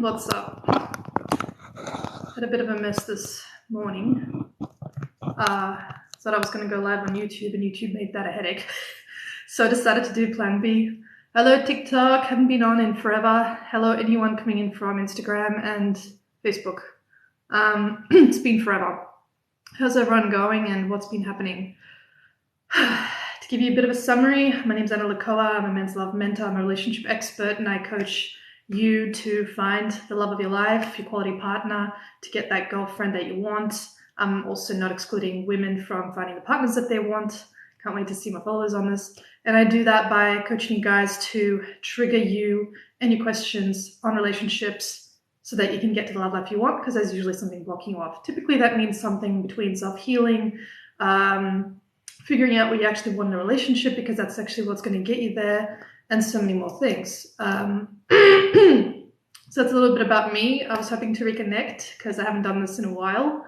What's up? Had a bit of a mess this morning. Thought I was going to go live on YouTube, and YouTube made that a headache. So I decided to do plan B. Hello TikTok, haven't been on in forever. Hello anyone coming in from Instagram and Facebook. It's been forever. How's everyone going and what's been happening? To give you a bit of a summary, my name's Anna Lakoa. I'm a mental health mentor, I'm a relationship expert, and I coach you to find the love of your life, your quality partner, to get that girlfriend that you want. I'm also not excluding women from finding the partners that they want. Can't wait to see my followers on this. And I do that by coaching you guys to trigger you and your questions on relationships so that you can get to the love life you want, because there's usually something blocking you off. Typically that means something between self-healing, figuring out what you actually want in a relationship, because that's actually what's going to get you there, and so many more things. So that's a little bit about me. I was hoping to reconnect because I haven't done this in a while,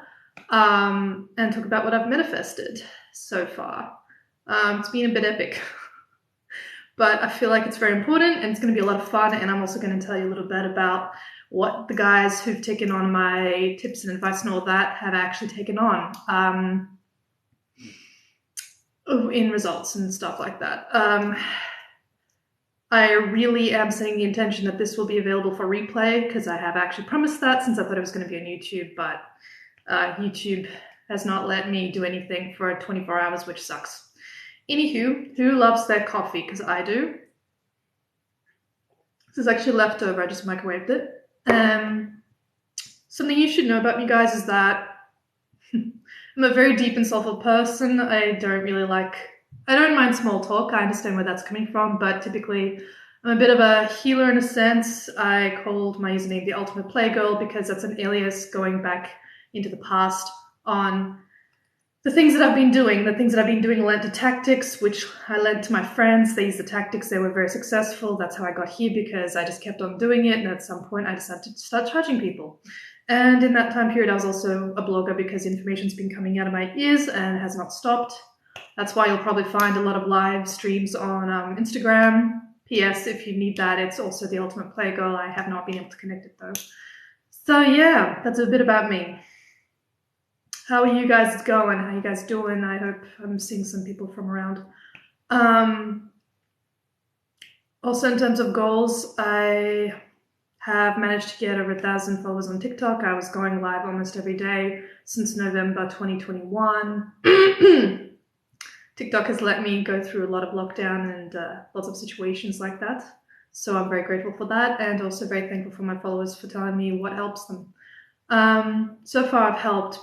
and talk about what I've manifested so far. It's been a bit epic, but I feel like it's very important and it's going to be a lot of fun. And I'm also going to tell you a little bit about what the guys who've taken on my tips and advice and all that have actually taken on in results and stuff like that. I really am setting the intention that this will be available for replay, because I have actually promised that, since I thought it was going to be on YouTube, but YouTube has not let me do anything for 24 hours, which sucks. Anywho, who loves their coffee? Because I do. This is actually leftover, I just microwaved it. Something you should know about me, guys, is that I'm a very deep and soulful person. I don't mind small talk. I understand where that's coming from, but typically I'm a bit of a healer in a sense. I called my username the Ultimate Playgirl because that's an alias going back into the past on the things that I've been doing. The things that I've been doing led to tactics, which I led to my friends. They used the tactics. They were very successful. That's how I got here, because I just kept on doing it. And at some point I decided to start charging people. And in that time period, I was also a blogger, because information's been coming out of my ears and has not stopped. That's why you'll probably find a lot of live streams on Instagram. P.S. If you need that, it's also the Ultimate Playgirl. I have not been able to connect it though. So yeah, that's a bit about me. How are you guys going? How are you guys doing? I hope I'm seeing some people from around. Also, in terms of goals, I have managed to get over 1,000 followers on TikTok. I was going live almost every day since November 2021. TikTok has let me go through a lot of lockdown and lots of situations like that. So I'm very grateful for that, and also very thankful for my followers for telling me what helps them. So far I've helped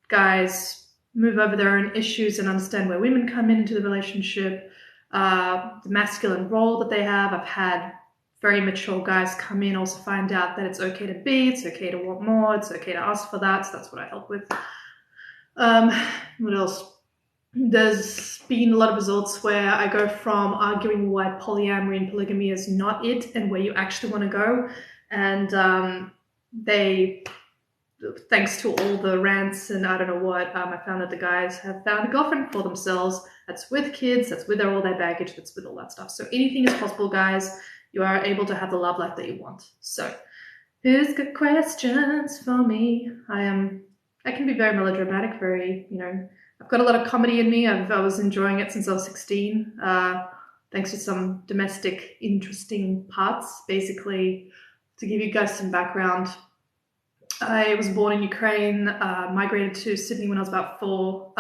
guys move over their own issues and understand where women come into the relationship, the masculine role that they have. I've had very mature guys come in, also find out that it's okay to be, it's okay to want more, it's okay to ask for that. So that's what I help with. What else? There's been a lot of results where I go from arguing why polyamory and polygamy is not it and where you actually want to go. And thanks to all the rants and I don't know what, I found that the guys have found a girlfriend for themselves that's with kids, that's with all their baggage, that's with all that stuff. So anything is possible, guys. You are able to have the love life that you want. So who's got questions for me? I can be very melodramatic, very, I've got a lot of comedy in me. I was enjoying it since I was 16, thanks to some domestic interesting parts. Basically, to give you guys some background, I was born in Ukraine, migrated to Sydney when I was about 4.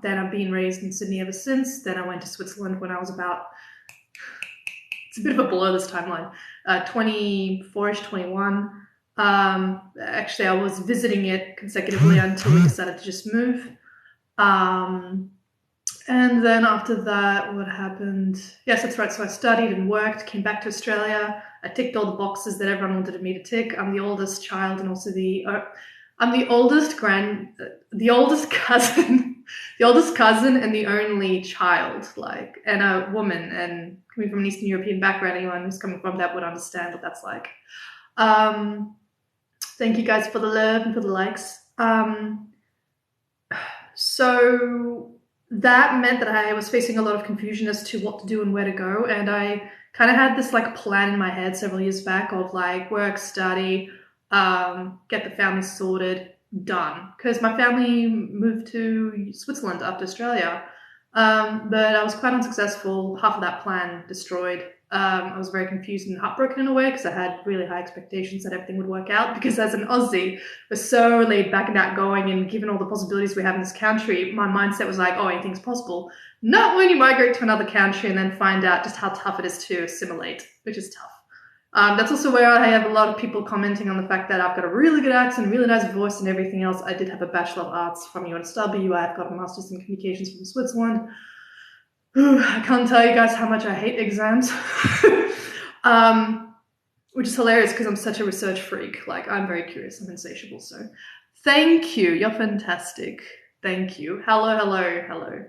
Then I've been raised in Sydney ever since. Then I went to Switzerland when I was about, it's a bit of a blur this timeline, 24-ish, 21. Actually, I was visiting it consecutively until we decided to just move. And then after that, what happened? Yes, that's right. So I studied and worked, came back to Australia. I ticked all the boxes that everyone wanted me to tick. I'm the oldest child, and also I'm the oldest cousin, the oldest cousin and the only child, and a woman. And coming from an Eastern European background, anyone who's coming from that would understand what that's like. Thank you guys for the love and for the likes. So that meant that I was facing a lot of confusion as to what to do and where to go. And I kind of had this plan in my head several years back of work, study, get the family sorted, done. Because my family moved to Switzerland after Australia, but I was quite unsuccessful. Half of that plan destroyed. I was very confused and heartbroken in a way because I had really high expectations that everything would work out. Because as an Aussie, we're so laid back and outgoing, and given all the possibilities we have in this country, my mindset was like, oh, anything's possible. Not when you migrate to another country and then find out just how tough it is to assimilate, which is tough. That's also where I have a lot of people commenting on the fact that I've got a really good accent, really nice voice, and everything else. I did have a Bachelor of Arts from UNSW. I've got a Master's in Communications from Switzerland. I can't tell you guys how much I hate exams. Which is hilarious because I'm such a research freak. Like, I'm very curious. I'm insatiable. So thank you. You're fantastic. Thank you. Hello, hello, hello.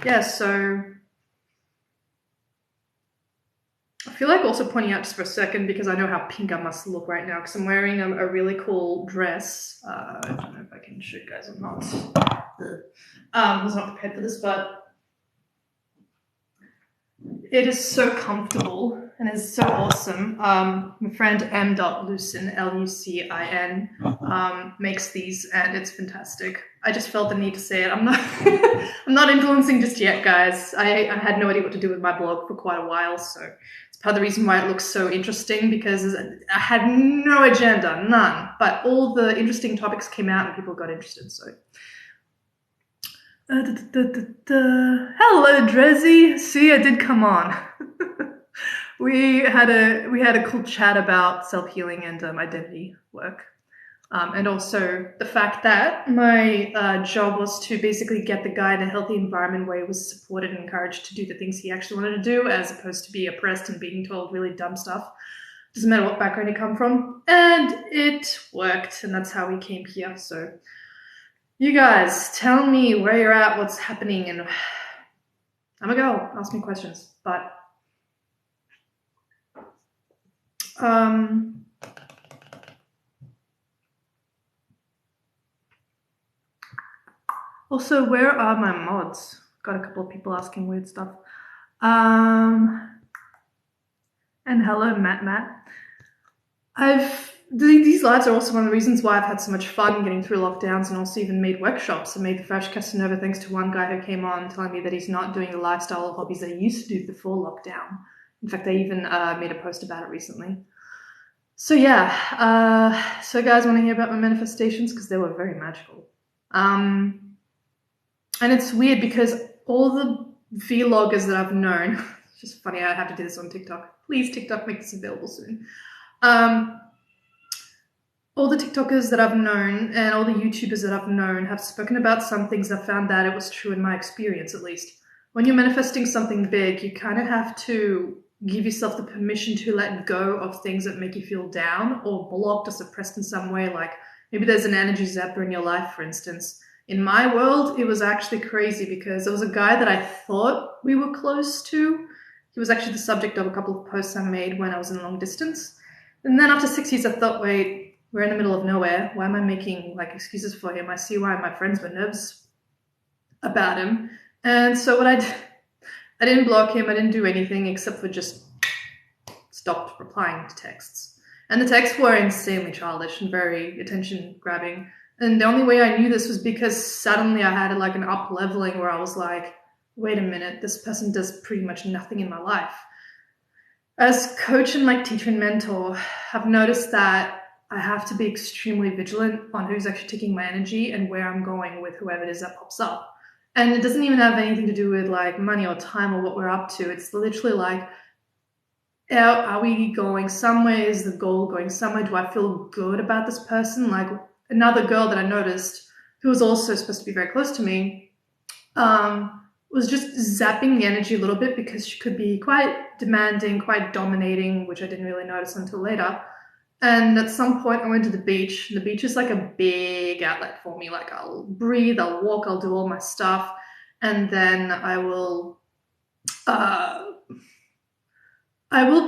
Yeah, so I feel like also pointing out just for a second, because I know how pink I must look right now, because I'm wearing a really cool dress. I don't know if I can show you guys or not. I was not prepared for this, but it is so comfortable and is so awesome. My friend M.Lucin, Lucin, makes these, and it's fantastic. I just felt the need to say it. I'm not I'm not influencing just yet, guys. I had no idea what to do with my blog for quite a while, so it's part of the reason why it looks so interesting, because I had no agenda, none. But all the interesting topics came out and people got interested, so. Hello, Drezzy. See, I did come on. we had a cool chat about self-healing and identity work. And also the fact that my job was to basically get the guy in a healthy environment where he was supported and encouraged to do the things he actually wanted to do, as opposed to be oppressed and being told really dumb stuff. Doesn't matter what background you come from. And it worked, and that's how we came here. So you guys, tell me where you're at, what's happening, and I'm gonna go. Ask me questions. But also, where are my mods? Got a couple of people asking weird stuff. And hello, Matt. These lives are also one of the reasons why I've had so much fun getting through lockdowns, and also even made workshops. I made the Fresh Casanova thanks to one guy who came on telling me that he's not doing the lifestyle hobbies that he used to do before lockdown. In fact, I even made a post about it recently. So yeah, so guys want to hear about my manifestations, because they were very magical. And it's weird because all the vloggers that I've known, it's just funny, I have to do this on TikTok. Please, TikTok, make this available soon. All the TikTokers that I've known and all the YouTubers that I've known have spoken about some things. I found that it was true in my experience, at least. When you're manifesting something big, you kind of have to give yourself the permission to let go of things that make you feel down or blocked or suppressed in some way. Like maybe there's an energy zapper in your life, for instance. In my world, it was actually crazy because there was a guy that I thought we were close to. He was actually the subject of a couple of posts I made when I was in long distance. And then after 6 years, I thought, wait, we're in the middle of nowhere. Why am I making like excuses for him? I see why my friends were nervous about him. And so what I did, I didn't block him. I didn't do anything except for just stopped replying to texts. And the texts were insanely childish and very attention grabbing. And the only way I knew this was because suddenly I had like an up leveling where I was like, wait a minute, this person does pretty much nothing in my life. As coach and like teacher and mentor, I've noticed that I have to be extremely vigilant on who's actually taking my energy and where I'm going with whoever it is that pops up. And it doesn't even have anything to do with like money or time or what we're up to. It's literally like, are we going somewhere? Is the goal going somewhere? Do I feel good about this person? Like another girl that I noticed who was also supposed to be very close to me was just zapping the energy a little bit because she could be quite demanding, quite dominating, which I didn't really notice until later. And at some point I went to the beach. The beach is like a big outlet for me. Like I'll breathe, I'll walk, I'll do all my stuff. And then I will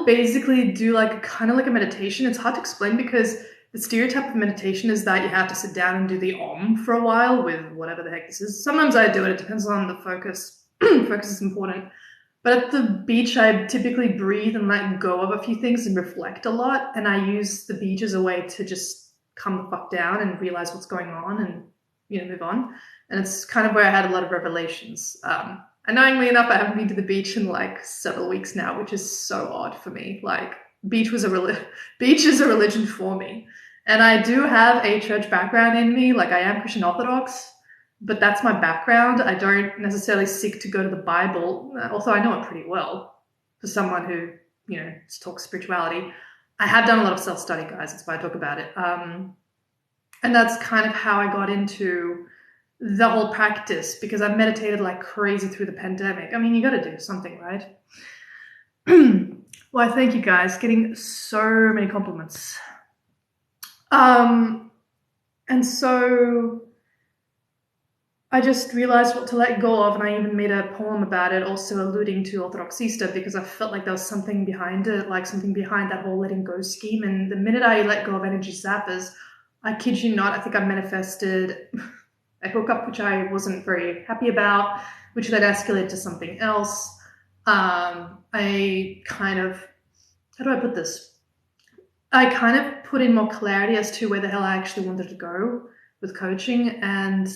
basically do like kind of like a meditation. It's hard to explain because the stereotype of meditation is that you have to sit down and do the Om for a while with whatever the heck this is. Sometimes I do it. It depends on the focus. Focus is important. But at the beach, I typically breathe and let go of a few things and reflect a lot. And I use the beach as a way to just come the fuck down and realize what's going on and, move on. And it's kind of where I had a lot of revelations. Annoyingly enough, I haven't been to the beach in like several weeks now, which is so odd for me. Like beach is a religion for me. And I do have a church background in me. Like I am Christian Orthodox, but that's my background. I don't necessarily seek to go to the Bible, although I know it pretty well for someone who, talks spirituality. I have done a lot of self-study, guys. That's why I talk about it. And that's kind of how I got into the whole practice, because I've meditated like crazy through the pandemic. I mean, you got to do something, right? Why, thank you guys. Getting so many compliments. And so I just realized what to let go of, and I even made a poem about it, also alluding to Orthodox Easter, because I felt like there was something behind it, like something behind that whole letting go scheme. And the minute I let go of energy zappers, I kid you not, I think I manifested a hookup, which I wasn't very happy about, which then escalated to something else. I kind of, how do I put this? I kind of put in more clarity as to where the hell I actually wanted to go with coaching. And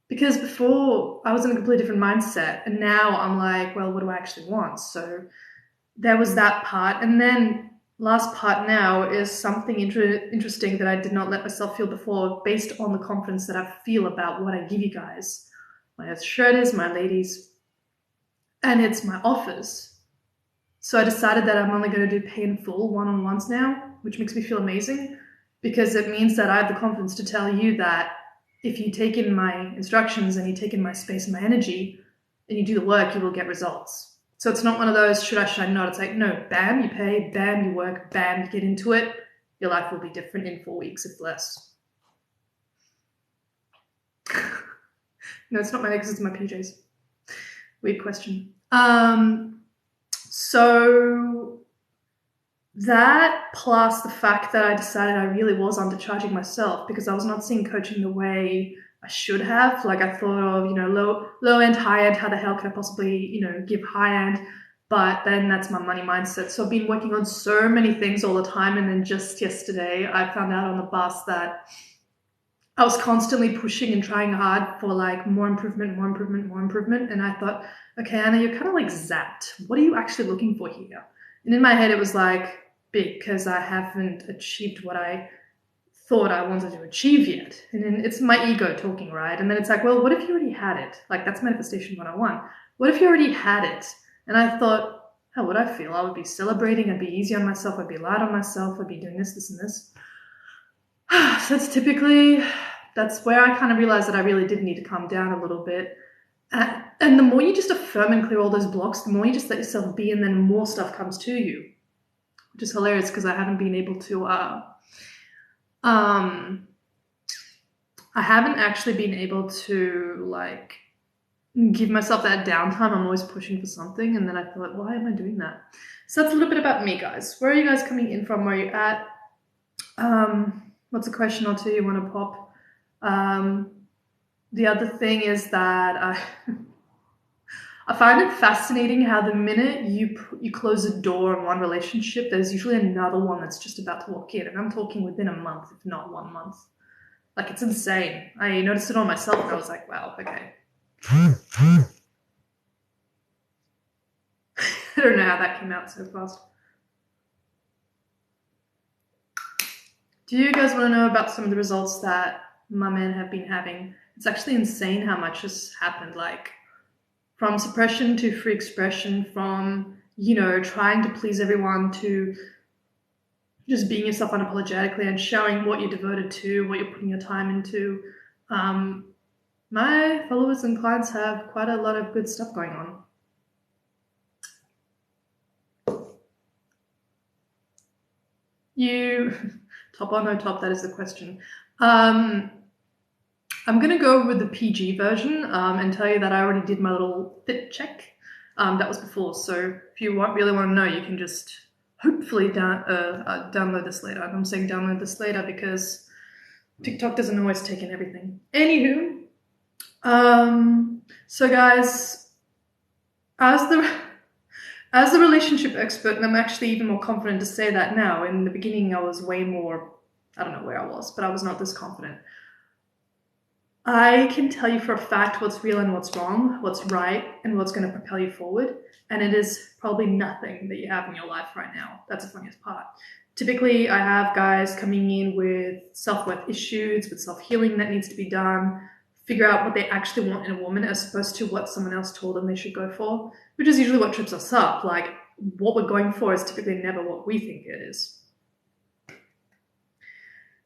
because before I was in a completely different mindset, and now I'm like, well, what do I actually want? So there was that part. And then last part now is something interesting that I did not let myself feel before, based on the confidence that I feel about what I give you guys. My shirt is my ladies, and it's my offers. So I decided that I'm only going to do pay in full one-on-ones now, which makes me feel amazing, because it means that I have the confidence to tell you that if you take in my instructions and you take in my space and my energy and you do the work, you will get results. So it's not one of those should I not. It's like, no, bam, you pay, bam, you work, bam, you get into it. Your life will be different in 4 weeks, if less. No, it's not my necklace, it's my PJs. Weird question. So that, plus the fact that I decided I really was undercharging myself because I was not seeing coaching the way I should have. Like I thought of, low end, high end, how the hell could I possibly, give high end? But then that's my money mindset. So I've been working on so many things all the time. And then just yesterday, I found out on the bus that I was constantly pushing and trying hard for like more improvement. And I thought, okay, Anna, you're kind of like zapped. What are you actually looking for here? And in my head, it was like, because I haven't achieved what I thought I wanted to achieve yet. And then it's my ego talking, right? And then it's like, well, what if you already had it? Like that's manifestation 101. What if you already had it? And I thought, how would I feel? I would be celebrating. I'd be easy on myself. I'd be loud on myself. I'd be doing this, this, and this. So that's where I kind of realized that I really did need to calm down a little bit. And the more you just affirm and clear all those blocks, the more you just let yourself be, and then more stuff comes to you, which is hilarious because I haven't been able to, I haven't actually been able to like give myself that downtime. I'm always pushing for something. And then I thought, why am I doing that? So that's a little bit about me, guys. Where are you guys coming in from? Where are you at? What's a question or two you want to pop? The other thing is that I find it fascinating how the minute you close a door on one relationship, there's usually another one that's just about to walk in. And I'm talking within a month, if not 1 month. Like, it's insane. I noticed it on myself and I was like, wow, okay. I don't know how that came out so fast. Do you guys want to know about some of the results that my men have been having? It's actually insane how much has happened. Like, from suppression to free expression, from, trying to please everyone to just being yourself unapologetically and showing what you're devoted to, what you're putting your time into. My followers and clients have quite a lot of good stuff going on. Top or no top, that is the question. I'm going to go with the PG version and tell you that I already did my little fit check. That was before, so if you really want to know, you can just hopefully download this later. I'm saying download this later because TikTok doesn't always take in everything. Anywho, so guys, As a relationship expert, and I'm actually even more confident to say that now. In the beginning, I was way more, I don't know where I was, but I was not this confident. I can tell you for a fact what's real and what's wrong, what's right, and what's going to propel you forward. And it is probably nothing that you have in your life right now. That's the funniest part. Typically, I have guys coming in with self-worth issues, with self-healing that needs to be done, figure out what they actually want in a woman as opposed to what someone else told them they should go for, which is usually what trips us up. Like, what we're going for is typically never what we think it is.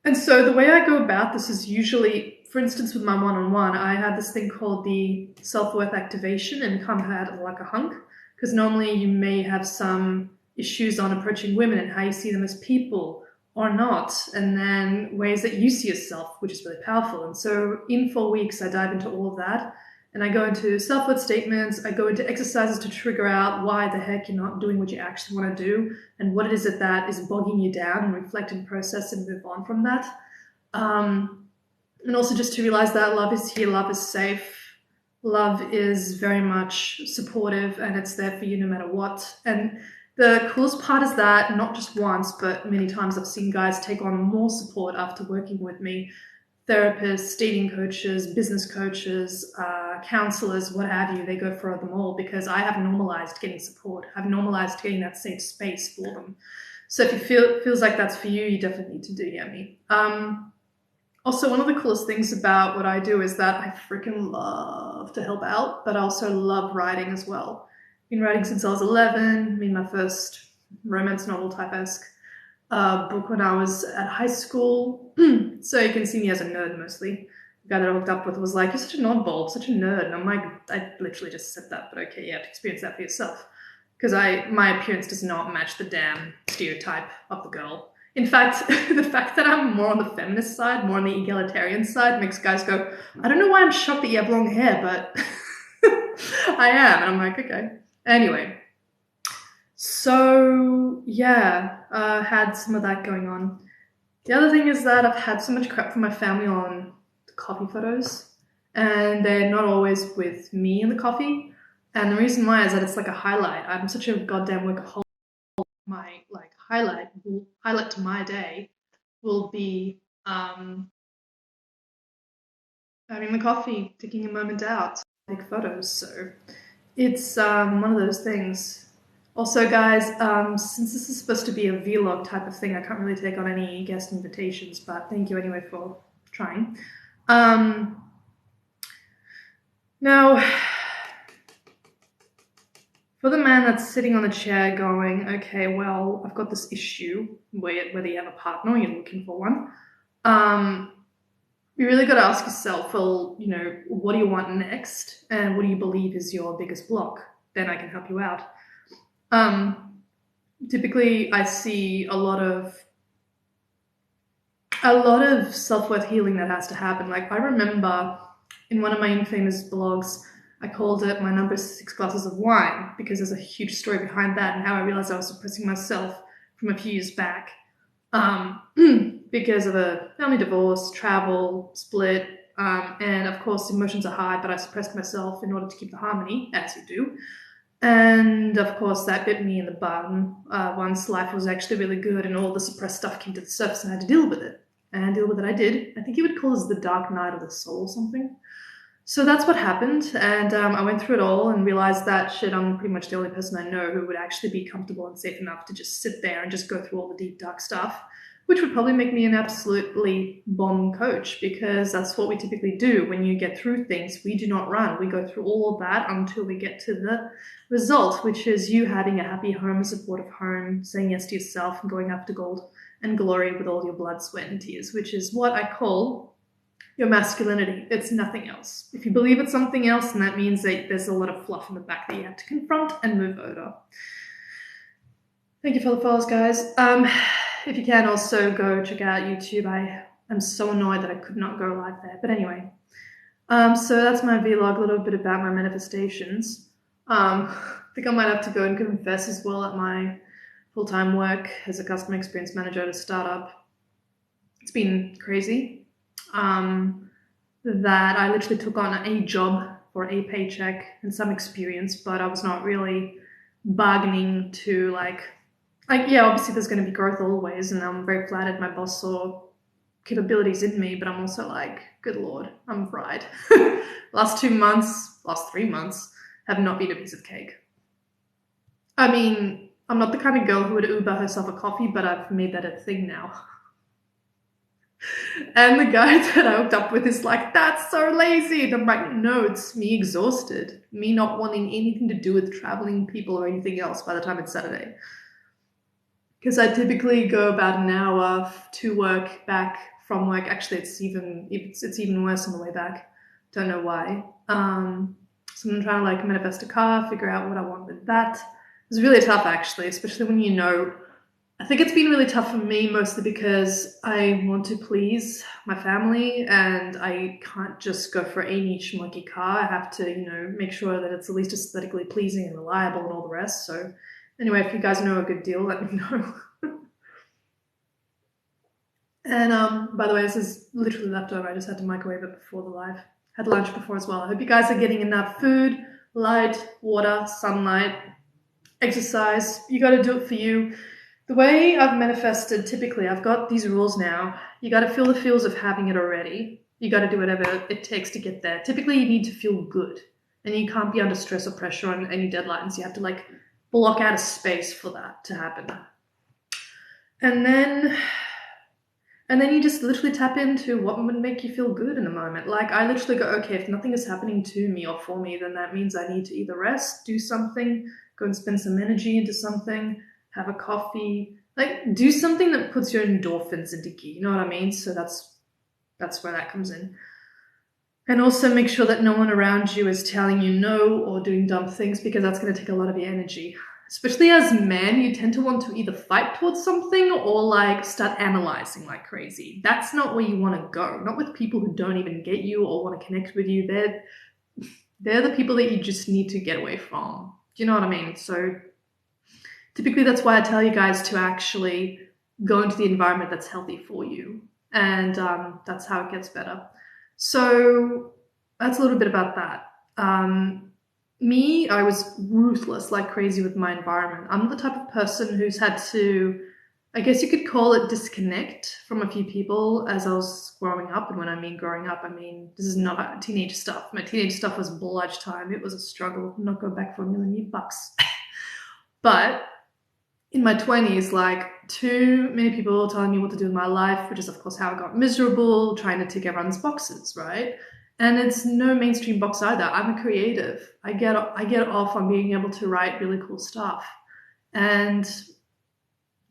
And so the way I go about this is usually, for instance, with my one-on-one, I have this thing called the self-worth activation and come at it like a hunk, because normally you may have some issues on approaching women and how you see them as people or not, and then ways that you see yourself, which is really powerful. And so in 4 weeks, I dive into all of that. And I go into self-worth statements, I go into exercises to trigger out why the heck you're not doing what you actually want to do and what it is that is bogging you down, and reflect and process and move on from that. And also just to realize that love is here, love is safe, love is very much supportive, and it's there for you no matter what. And the coolest part is that not just once, but many times I've seen guys take on more support after working with me. Therapists, dating coaches, business coaches, counselors, what have you, they go for them all because I have normalized getting support. I've normalized getting that safe space for them. So if you feels like that's for you, you definitely need to DM me. Also, one of the coolest things about what I do is that I freaking love to help out, but I also love writing as well. Been writing since I was 11, my first romance novel type-esque book when I was at high school. So you can see me as a nerd mostly. The guy that I hooked up with was like, "You're such an oddball, such a nerd." And I'm like, I literally just said that, but okay, you have to experience that for yourself. Because my appearance does not match the damn stereotype of the girl. In fact, the fact that I'm more on the feminist side, more on the egalitarian side, makes guys go, "I don't know why I'm shocked that you have long hair, but I am." And I'm like, okay. Anyway, so yeah, had some of that going on. The other thing is that I've had so much crap from my family on the coffee photos, and they're not always with me in the coffee. And the reason why is that it's like a highlight. I'm such a goddamn workaholic. My highlight to my day will be having the coffee, taking a moment out, take photos. So it's one of those things. Also, guys, since this is supposed to be a vlog type of thing, I can't really take on any guest invitations, but thank you anyway for trying. Now, for the man that's sitting on the chair going, okay, well, I've got this issue, whether you have a partner or you're looking for one, you really got to ask yourself, well, what do you want next? And what do you believe is your biggest block? Then I can help you out. Typically, I see a lot of self-worth healing that has to happen. Like, I remember in one of my infamous blogs, I called it my number 6 glasses of wine because there's a huge story behind that and how I realized I was suppressing myself from a few years back because of a family divorce, travel, split, and of course emotions are high, but I suppressed myself in order to keep the harmony, as you do. And of course that bit me in the bum once life was actually really good and all the suppressed stuff came to the surface and I had to deal with it. And deal with it I did. I think you would call this the dark night of the soul or something. So that's what happened, and I went through it all and realized that shit, I'm pretty much the only person I know who would actually be comfortable and safe enough to just sit there and just go through all the deep, dark stuff, which would probably make me an absolutely bomb coach, because that's what we typically do when you get through things. We do not run. We go through all of that until we get to the result, which is you having a happy home, a supportive home, saying yes to yourself, and going after gold and glory with all your blood, sweat, and tears, which is what I call your masculinity. It's nothing else. If you believe it's something else, then that means that there's a lot of fluff in the back that you have to confront and move over. Thank you for the follows, guys. If you can, also go check out YouTube. I am so annoyed that I could not go live there. But anyway, so that's my vlog, a little bit about my manifestations. I think I might have to go and confess as well at my full-time work as a customer experience manager at a startup. It's been crazy. That I literally took on a job for a paycheck and some experience, but I was not really bargaining to yeah, obviously there's going to be growth always, and I'm very flattered my boss saw capabilities in me, but I'm also like, good Lord, I'm fried. Last 3 months have not been a piece of cake. I mean, I'm not the kind of girl who would Uber herself a coffee, but I've made that a thing now. And the guy that I hooked up with is like, that's so lazy. And I'm like, no, it's me exhausted. Me not wanting anything to do with traveling, people, or anything else by the time it's Saturday. Because I typically go about an hour to work, back from work. Actually, it's even worse on the way back. Don't know why. So I'm trying to like manifest a car, figure out what I want with that. It's really tough, actually, especially when you know. I think it's been really tough for me, mostly because I want to please my family and I can't just go for any schmucky car. I have to, make sure that it's at least aesthetically pleasing and reliable and all the rest. So anyway, if you guys know a good deal, let me know. And by the way, this is literally leftover. I just had to microwave it before the live. Had lunch before as well. I hope you guys are getting enough food, light, water, sunlight, exercise. You got to do it for you. The way I've manifested, typically, I've got these rules now. You got to feel the feels of having it already. You got to do whatever it takes to get there. Typically, you need to feel good. And you can't be under stress or pressure on any deadlines. You have to like block out a space for that to happen. And then you just literally tap into what would make you feel good in the moment. Like I literally go, okay, if nothing is happening to me or for me, then that means I need to either rest, do something, go and spend some energy into something, have a coffee, like do something that puts your endorphins into gear. You know what I mean? So that's where that comes in. And also make sure that no one around you is telling you no or doing dumb things, because that's going to take a lot of your energy. Especially as men, you tend to want to either fight towards something or like start analyzing like crazy. That's not where you want to go. Not with people who don't even get you or want to connect with you. They're the people that you just need to get away from. Do you know what I mean? So typically that's why I tell you guys to actually go into the environment that's healthy for you. And that's how it gets better. So that's a little bit about that. Me, I was ruthless like crazy with my environment. I'm the type of person who's had to, I guess you could call it, disconnect from a few people as I was growing up. And when I mean growing up, I mean, this is not teenage stuff. My teenage stuff was bludge time. It was a struggle. I'm not going back for $1,000,000. But in my 20s, like too many people telling me what to do in my life, which is of course how I got miserable, trying to tick everyone's boxes, right? And it's no mainstream box either. I'm a creative. I get off on being able to write really cool stuff. And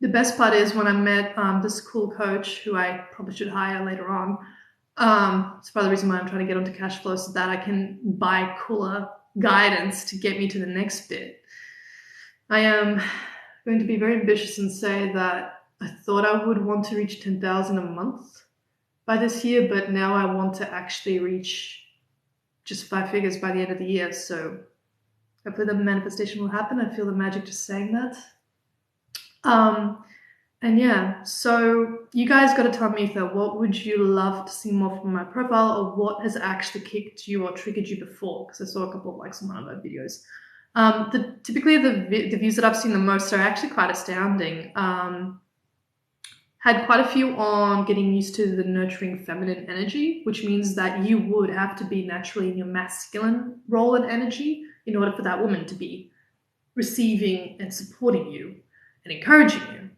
the best part is when I met this cool coach who I probably should hire later on. It's part of the reason why I'm trying to get onto cash flow, so that I can buy cooler guidance to get me to the next bit. I am going to be very ambitious and say that I thought I would want to reach 10,000 a month by this year, but now I want to actually reach just 5 figures by the end of the year. So hopefully the manifestation will happen. I feel the magic just saying that. And yeah, so you guys got to tell me, though, what would you love to see more from my profile, or what has actually kicked you or triggered you before? Because I saw a couple of likes on one of my videos. Typically the views that I've seen the most are actually quite astounding. Had quite a few on getting used to the nurturing feminine energy, which means that you would have to be naturally in your masculine role and energy in order for that woman to be receiving and supporting you and encouraging you.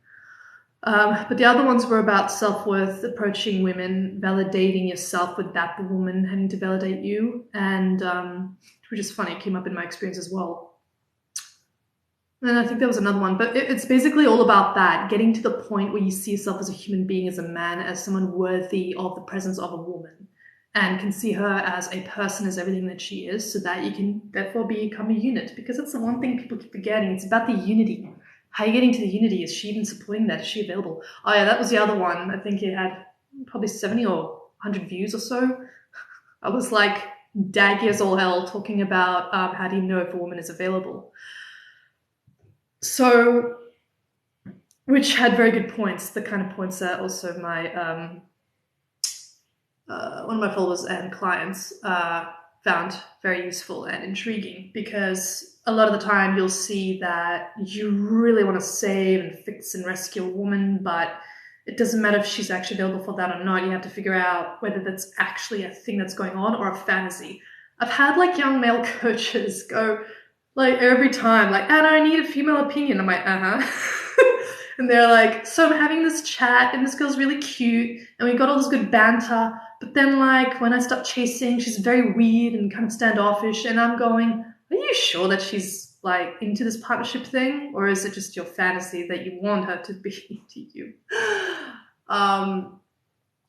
But the other ones were about self-worth, approaching women, validating yourself without the woman having to validate you, and which is funny, it came up in my experience as well. And I think there was another one, but it's basically all about that, getting to the point where you see yourself as a human being, as a man, as someone worthy of the presence of a woman, and can see her as a person, as everything that she is, so that you can therefore become a unit. Because that's the one thing people keep forgetting. It's about the unity. How are you getting to the unity? Is she even supporting that? Is she available? Oh yeah, that was the other one. I think it had probably 70 or 100 views or so. I was like daggy as all hell talking about how do you know if a woman is available. So, which had very good points, the kind of points that also my one of my followers and clients found very useful and intriguing, because a lot of the time you'll see that you really want to save and fix and rescue a woman, but it doesn't matter if she's actually available for that or not. You have to figure out whether that's actually a thing that's going on or a fantasy. I've had like young male coaches go like every time, like, Anna, I need a female opinion. I'm like, and they're like, so I'm having this chat and this girl's really cute and we got all this good banter. But then like when I start chasing, she's very weird and kind of standoffish. And I'm going, are you sure that she's like into this partnership thing? Or is it just your fantasy that you want her to be into you?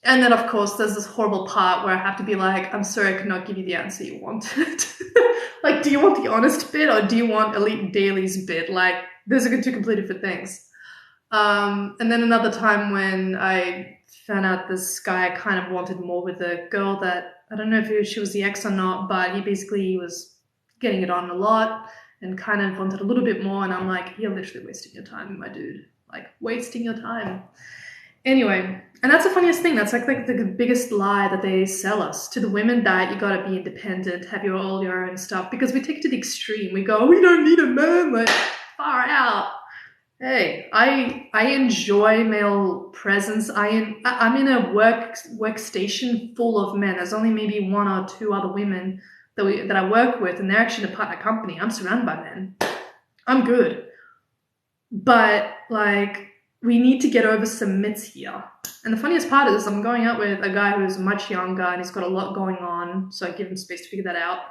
And then, of course, there's this horrible part where I have to be like, I'm sorry, I cannot give you the answer you wanted. Like, do you want the honest bit or do you want Elite Daily's bit? Like, those are two completely different things. And then another time when I found out this guy kind of wanted more with a girl that, I don't know if she was the ex or not, but he basically was getting it on a lot and kind of wanted a little bit more. And I'm like, you're literally wasting your time, my dude. Like, wasting your time. Anyway, and that's the funniest thing. That's like the biggest lie that they sell us to the women, that you gotta be independent, have all your own stuff, because we take it to the extreme. We go, we don't need a man, like far out. Hey, I enjoy male presence. I'm in a workstation full of men. There's only maybe one or two other women that I work with, and they're actually in a partner company. I'm surrounded by men. I'm good, but like, we need to get over some myths here. And the funniest part is I'm going out with a guy who's much younger and he's got a lot going on, so I give him space to figure that out.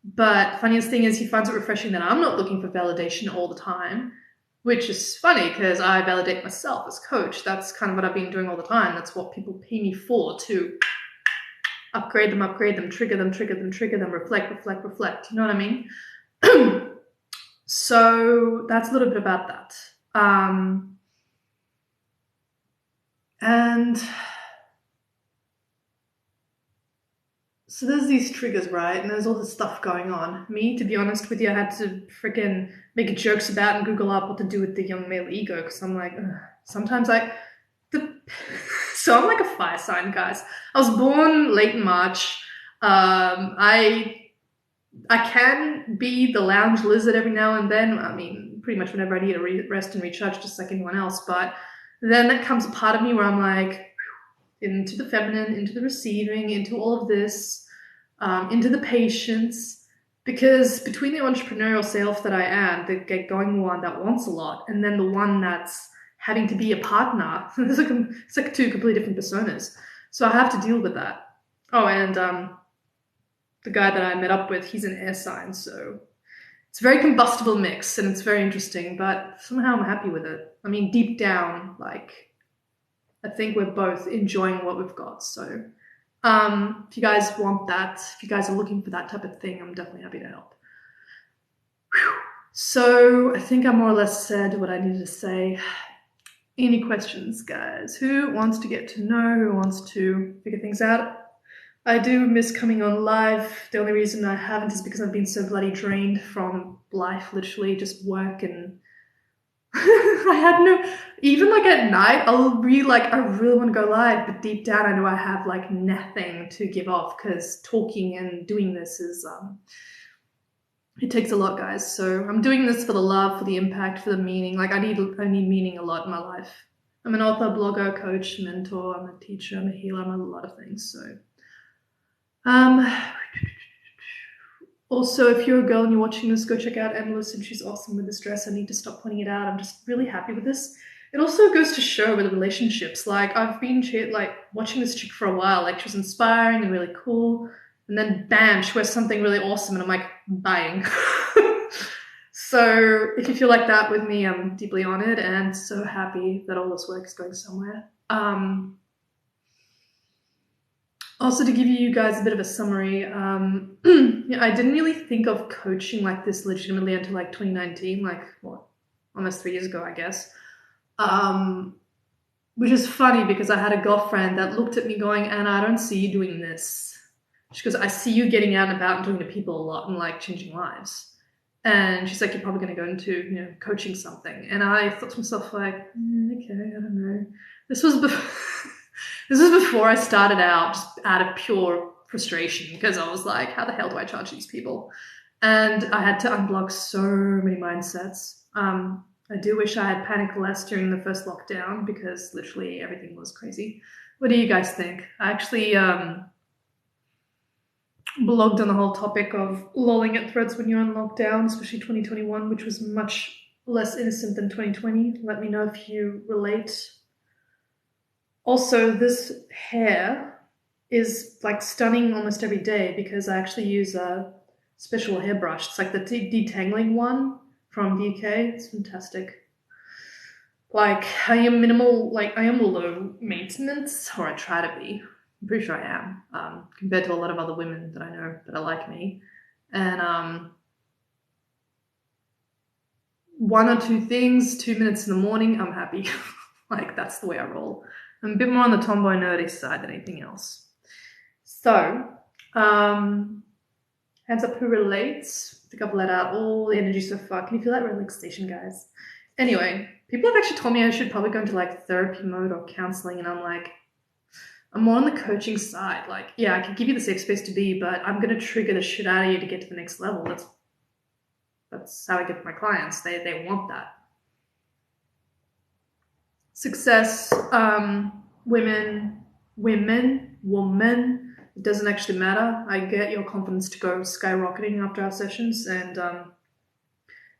But funniest thing is he finds it refreshing that I'm not looking for validation all the time, which is funny because I validate myself as coach. That's kind of what I've been doing all the time. That's what people pay me for, to upgrade them, trigger them, reflect. You know what I mean? So that's a little bit about that. And so there's these triggers, right? And there's all this stuff going on. Me, to be honest with you, I had to freaking make jokes about and Google up what to do with the young male ego, because I'm like, ugh. Sometimes so I'm like a fire sign, guys. I was born late in March. I can be the lounge lizard every now and then. I mean, pretty much whenever I need to rest and recharge, just like anyone else. But then there comes a part of me where I'm like, into the feminine, into the receiving, into all of this, into the patience, because between the entrepreneurial self that I am, the get-going one that wants a lot, and then the one that's having to be a partner, it's like two completely different personas. So I have to deal with that. Oh, and the guy that I met up with, he's an air sign, so it's a very combustible mix, and it's very interesting, but somehow I'm happy with it. I mean, deep down, like, I think we're both enjoying what we've got. So if you guys want that, if you guys are looking for that type of thing, I'm definitely happy to help. Whew. So I think I more or less said what I needed to say. Any questions, guys? Who wants to get to know? Who wants to figure things out? I do miss coming on live. The only reason I haven't is because I've been so bloody drained from life, literally just work, and I had no, even like at night, I'll be like, I really want to go live, but deep down I know I have like nothing to give off, because talking and doing this is, it takes a lot, guys. So I'm doing this for the love, for the impact, for the meaning. Like I need meaning a lot in my life. I'm an author, blogger, coach, mentor, I'm a teacher, I'm a healer, I'm a lot of things. So also, if you're a girl and you're watching this, go check out Emma and she's awesome with this dress. I need to stop pointing it out. I'm just really happy with this. It also goes to show with the relationships. Like I've been like watching this chick for a while. Like she was inspiring and really cool, and then bam, she wears something really awesome, and I'm like buying. So if you feel like that with me, I'm deeply honored and so happy that all this work is going somewhere. Also, to give you guys a bit of a summary, I didn't really think of coaching like this legitimately until like 2019, like what, almost 3 years ago, I guess. Which is funny because I had a girlfriend that looked at me going, Anna, I don't see you doing this. She goes, I see you getting out and about and talking to people a lot and like changing lives. And she's like, you're probably going to go into, coaching something. And I thought to myself like, okay, I don't know. This was before I started out just out of pure frustration because I was like, how the hell do I charge these people? And I had to unblock so many mindsets. I do wish I had panicked less during the first lockdown because literally everything was crazy. What do you guys think? I actually blogged on the whole topic of lolling at threads when you're on lockdown, especially 2021, which was much less innocent than 2020. Let me know if you relate. Also, this hair is like stunning almost every day because I actually use a special hairbrush. It's like the detangling one from the UK. It's fantastic. Like I am low maintenance, or I try to be. I'm pretty sure I am, compared to a lot of other women that I know that are like me. And one or two things, 2 minutes in the morning, I'm happy. Like that's the way I roll. I'm a bit more on the tomboy nerdy side than anything else. So, hands up who relates. I think I've let out all the energy so far. Can you feel that relaxation, guys? Anyway, people have actually told me I should probably go into like therapy mode or counseling, and I'm like, I'm more on the coaching side. Like, yeah, I can give you the safe space to be, but I'm gonna trigger the shit out of you to get to the next level. That's how I get my clients. They want that. Success, woman, it doesn't actually matter. I get your confidence to go skyrocketing after our sessions. And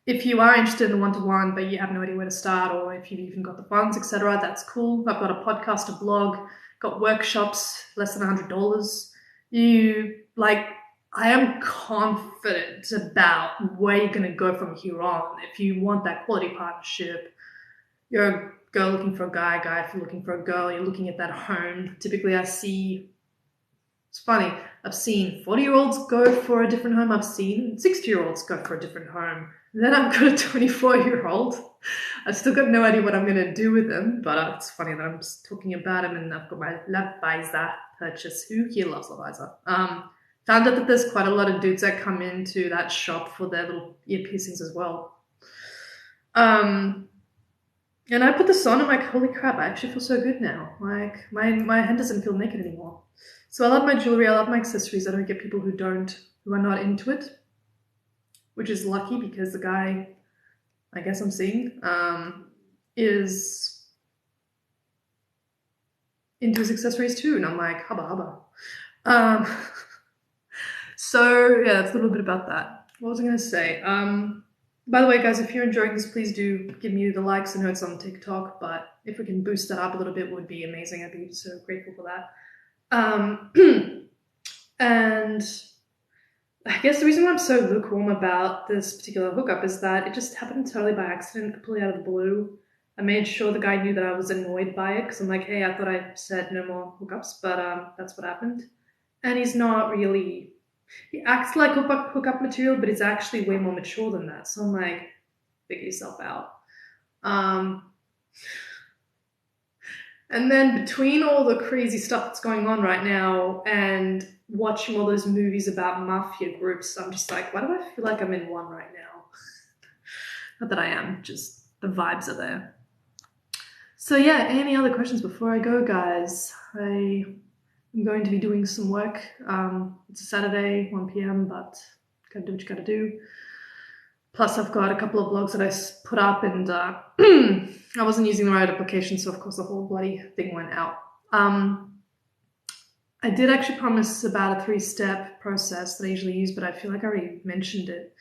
if you are interested in the one-to-one, but you have no idea where to start, or if you've even got the funds, etc., that's cool. I've got a podcast, a blog, got workshops, less than $100. I am confident about where you're going to go from here on. If you want that quality partnership, you're a girl looking for a guy, if you're looking for a girl, you're looking at that home. Typically it's funny, I've seen 40-year-olds go for a different home. I've seen 60-year-olds go for a different home. And then I've got a 24-year-old. I've still got no idea what I'm going to do with him, but it's funny that I'm just talking about him, and I've got my Levizer purchase. Who here loves Levizer? Found out that there's quite a lot of dudes that come into that shop for their little ear piercings as well. And I put this on, and I'm like, holy crap, I actually feel so good now. Like, my hand doesn't feel naked anymore. So I love my jewelry, I love my accessories. I don't get people who are not into it, which is lucky because the guy, I guess I'm seeing, is into his accessories too. And I'm like, hubba hubba. So yeah, that's a little bit about that. What was I going to say? By the way, guys, if you're enjoying this, please do give me the likes. I know it's on TikTok, but if we can boost that up a little bit, it would be amazing. I'd be so grateful for that. And I guess the reason why I'm so lukewarm about this particular hookup is that it just happened totally by accident, completely out of the blue. I made sure the guy knew that I was annoyed by it because I'm like, hey, I thought I said no more hookups, but that's what happened. And he's not really... He acts like hookup material, but he's actually way more mature than that. So I'm like, figure yourself out. And then between all the crazy stuff that's going on right now and watching all those movies about mafia groups, I'm just like, why do I feel like I'm in one right now? Not that I am, just the vibes are there. So yeah, any other questions before I go, guys? I'm going to be doing some work. It's a Saturday, 1 p.m., but gotta do what you gotta do. Plus, I've got a couple of blogs that I put up, and I wasn't using the right application, so of course the whole bloody thing went out. I did actually promise about a 3-step process that I usually use, but I feel like I already mentioned it.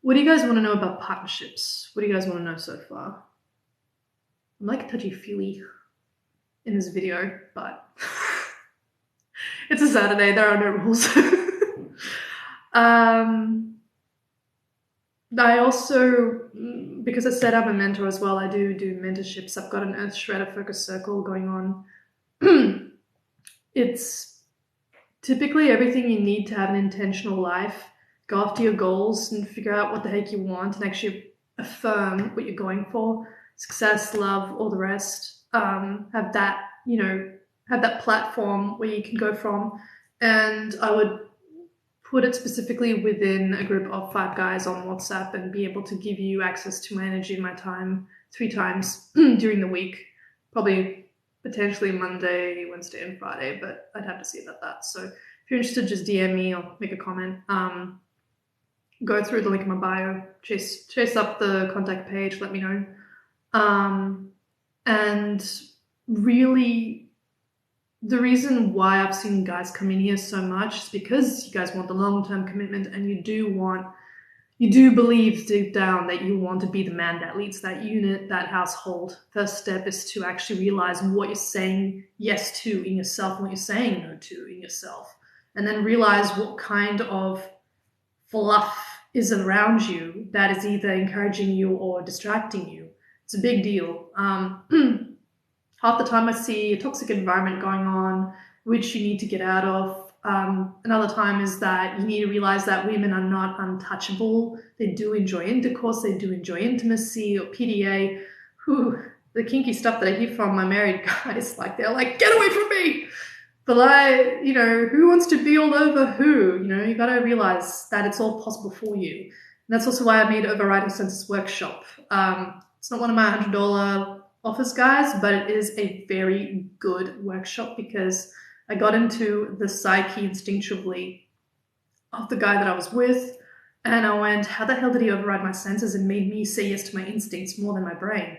What do you guys want to know about partnerships? What do you guys want to know so far? I'm like touchy-feely in this video, but it's a Saturday, there are no rules. I also, because I said I'm a mentor as well, I do mentorships. I've got an Earth Shredder Focus Circle going on. It's typically everything you need to have an intentional life. Go after your goals and figure out what the heck you want and actually affirm what you're going for. Success, love, all the rest. Have that platform where you can go from. And I would put it specifically within a group of 5 guys on WhatsApp and be able to give you access to my energy and my time 3 times during the week. Probably potentially Monday, Wednesday, and Friday, but I'd have to see about that. So If you're interested, just DM me or make a comment. Go through the link in my bio, chase up the contact page, let me know. And really, the reason why I've seen guys come in here so much is because you guys want the long-term commitment, and you do believe deep down that you want to be the man that leads that unit, that household. First step is to actually realize what you're saying yes to in yourself and what you're saying no to in yourself. And then realize what kind of fluff is around you that is either encouraging you or distracting you. It's a big deal. Half the time I see a toxic environment going on, which you need to get out of. Another time is that you need to realize that women are not untouchable. They do enjoy intercourse, they do enjoy intimacy or PDA. The kinky stuff that I hear from my married guys, like they're like, get away from me! But who wants to be all over who? You gotta realize that it's all possible for you. And that's also why I made Overriding Senses workshop. It's not one of my $100 offers, guys, but it is a very good workshop because I got into the psyche instinctually of the guy that I was with, and I went, how the hell did he override my senses and made me say yes to my instincts more than my brain?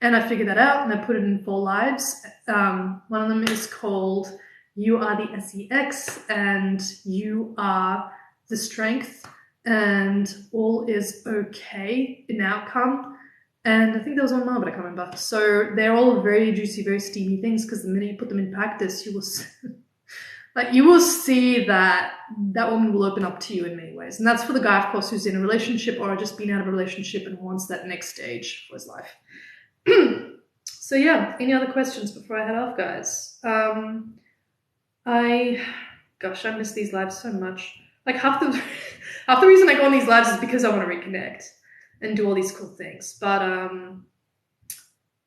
And I figured that out, and I put it in 4 lives. One of them is called You Are the SEX, and you are the strength, and all is okay in outcome. And I think there was one more, but I can't remember. So they're all very juicy, very steamy things, because the minute you put them in practice, you will see that that woman will open up to you in many ways. And that's for the guy, of course, who's in a relationship or just been out of a relationship and wants that next stage for his life. So yeah, any other questions before I head off, guys? I miss these lives so much. Like half the reason I go on these lives is because I want to reconnect and do all these cool things. But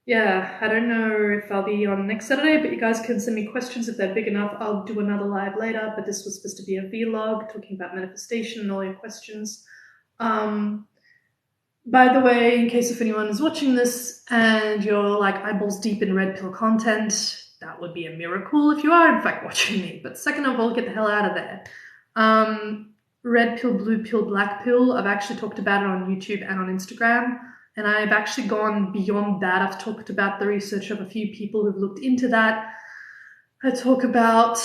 yeah, I don't know if I'll be on next Saturday, but you guys can send me questions if they're big enough. I'll do another live later, but this was supposed to be a vlog talking about manifestation and all your questions. By the way, in case if anyone is watching this and you're like eyeballs deep in red pill content, that would be a miracle if you are in fact watching me. But second of all, get the hell out of there. Red pill, blue pill, black pill, I've actually talked about it on YouTube and on Instagram. And I've actually gone beyond that. I've talked about the research of a few people who've looked into that. I talk about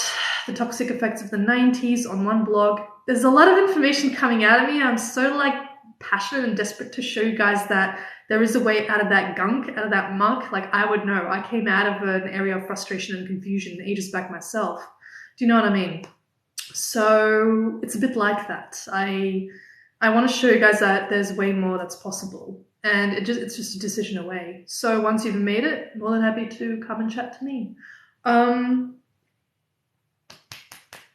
the toxic effects of the 90s on one blog. There's a lot of information coming out of me. I'm so passionate and desperate to show you guys that there is a way out of that gunk, out of that muck. I would know. I came out of an area of frustration and confusion ages back myself. Do you know what I mean? So it's a bit like that. I want to show you guys that there's way more that's possible. And it's just a decision away. So once you've made it, more than happy to come and chat to me. Don't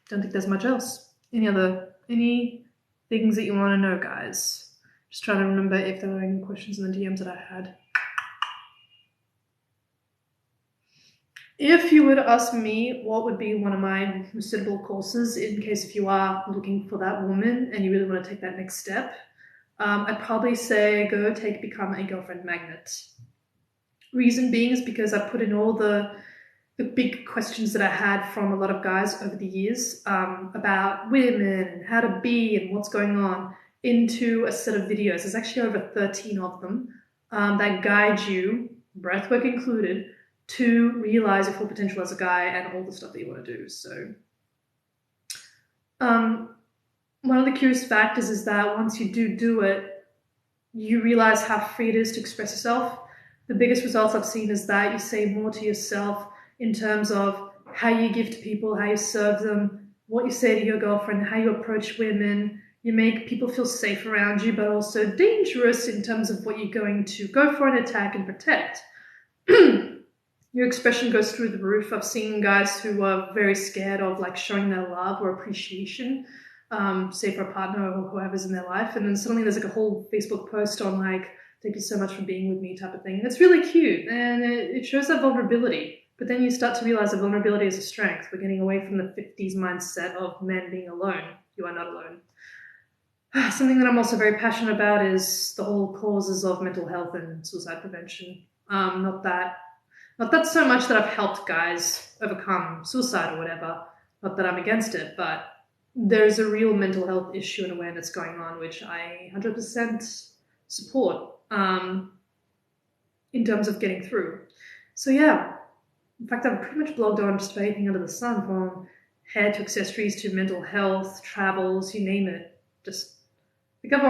think there's much else. Any things that you want to know, guys? Just trying to remember if there were any questions in the DMs that I had. If you were to ask me what would be one of my suitable courses in case if you are looking for that woman and you really want to take that next step, I'd probably say go Become a Girlfriend Magnet. Reason being is because I put in all the big questions that I had from a lot of guys over the years about women and how to be and what's going on into a set of videos. There's actually over 13 of them that guide you, breathwork included, to realize your full potential as a guy and all the stuff that you want to do. So one of the curious factors is that once you do it, you realize how free it is to express yourself. The biggest results I've seen is that you say more to yourself in terms of how you give to people, how you serve them, what you say to your girlfriend, how you approach women. You make people feel safe around you, but also dangerous in terms of what you're going to go for and attack and protect. Your expression goes through the roof. I've seen guys who are very scared of showing their love or appreciation, say for a partner or whoever's in their life. And then suddenly there's a whole Facebook post on thank you so much for being with me type of thing. And it's really cute and it shows that vulnerability. But then you start to realize that vulnerability is a strength. We're getting away from the 50s mindset of men being alone. You are not alone. Something that I'm also very passionate about is the whole causes of mental health and suicide prevention. Not that so much that I've helped guys overcome suicide or whatever, Not that I'm against it, but there's a real mental health issue and awareness going on, which I 100% support in terms of getting through. So yeah, in fact, I've pretty much blogged on just about anything under the sun, from hair to accessories to mental health, travels, you name it. Just I think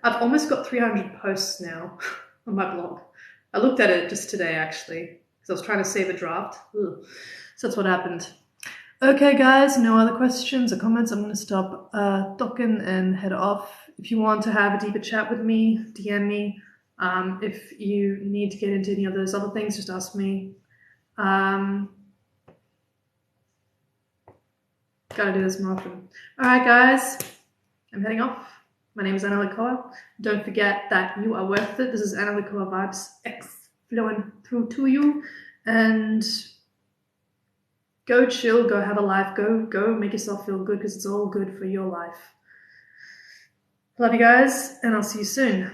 I've almost got 300 posts now on my blog. I looked at it just today actually because I was trying to save a draft. Ugh. So that's what happened. Okay, guys, no other questions or comments. I'm going to stop talking and head off. If you want to have a deeper chat with me, DM me. If you need to get into any of those other things, just ask me. Gotta do this more often. All right, guys, I'm heading off. My name is Anna Likoa. Don't forget that you are worth it. This is Anna Likoa Vibes X flowing through to you. And go chill, go have a life, go make yourself feel good because it's all good for your life. Love you guys, and I'll see you soon.